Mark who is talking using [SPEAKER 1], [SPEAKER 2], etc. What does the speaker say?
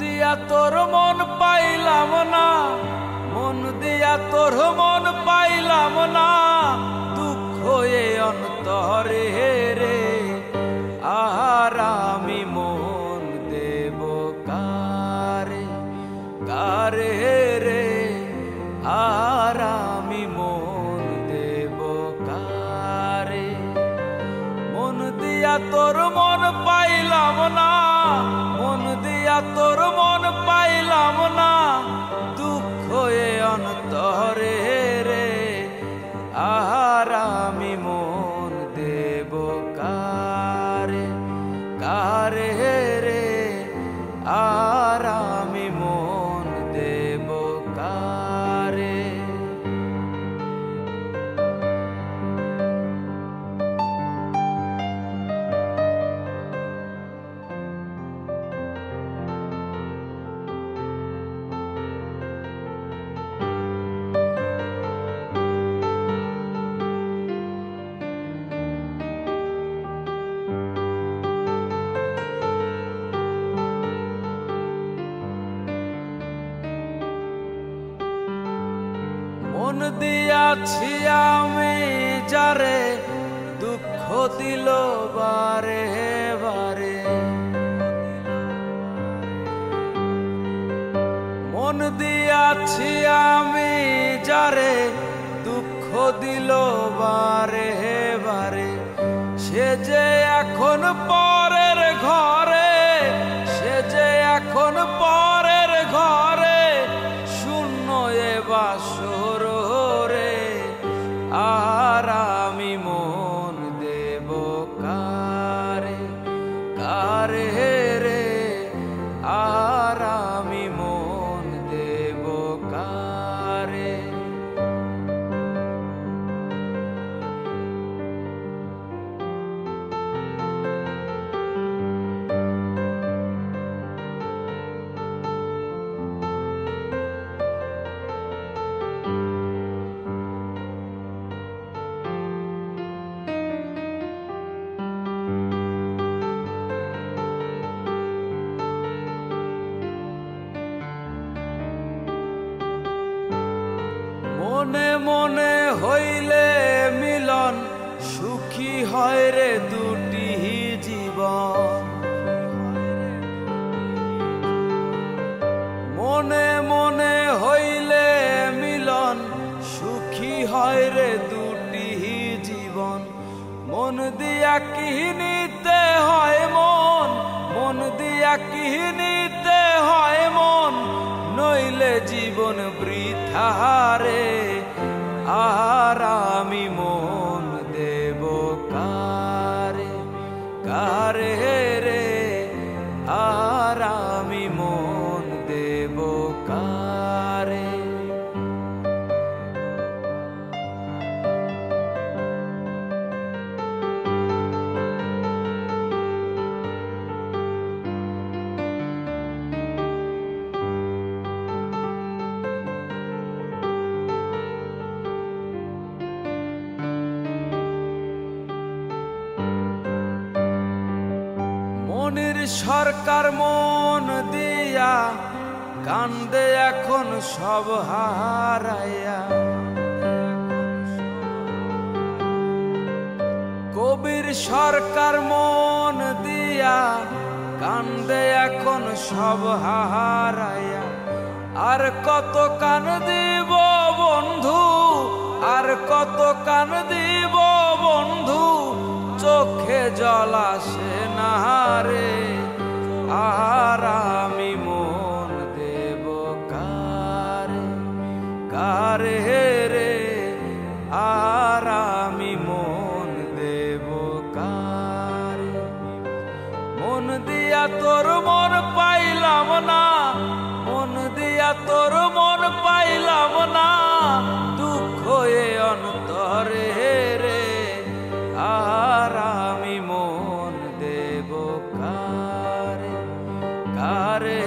[SPEAKER 1] দিয়া তোর মন পাইলাম না, মন দিয়া তোর মন পাইলাম না, দুঃখ এ অন্তরে রে। আর আমি মন দেব কারে, কারে রে। আর আমি মন দেব কারে। মন দিয়া তোর মন পাইলাম না, মন দিয়া তোর মন পাইলাম না, দুঃখ এ অন্তরে রে। আর আমি মন দেব কারে, কারে রে। আর আমি মন দেব কারে। মন দিয়াছি আমি যারে, দুঃখ দিল বারে বারে। মন দিয়াছি আমি যারে, দুঃখ দিল বারে বারে। সে যে এখন পরের ঘরে, সে যে এখন পরের ঘরে, শূন্য এ বাসর রে। আর আমি মন দেব কারে, কারে রে। আর আমি মন দেব কারে। মনে মনে হইলে মিলন, সুখী হয় রে দুটি জীবন। মনে মনে হইলে মিলন, সুখী হয় রে দুটি জীবন। মন দিয়া কি নিতে হয় মন, মন দিয়া কি নিতে হয় মন, নইলে জীবন বৃথা রে। আর আমি মন দেব কারে, কারে রে। আর আমি মন দেব কারে। মনির সরকার মন দিয়া কান্দে এখন সব হারাইয়া। কবির সরকার মন দিয়া কান্দে এখন সব হারাইয়া। আর কত কান দিব বন্ধু, আর কত কান দিব বন্ধু, চোখে জল আসে না রে। আর আমি মন দেব কারে, কারে রে। আর আমি মন দেব কারে। মন দিয়া তোর মন পাইলাম না, মন দিয়া তোর মন পাইলাম না, দুঃখ এ অন্তরে রে। আর আমি মন দেব কারে, কারে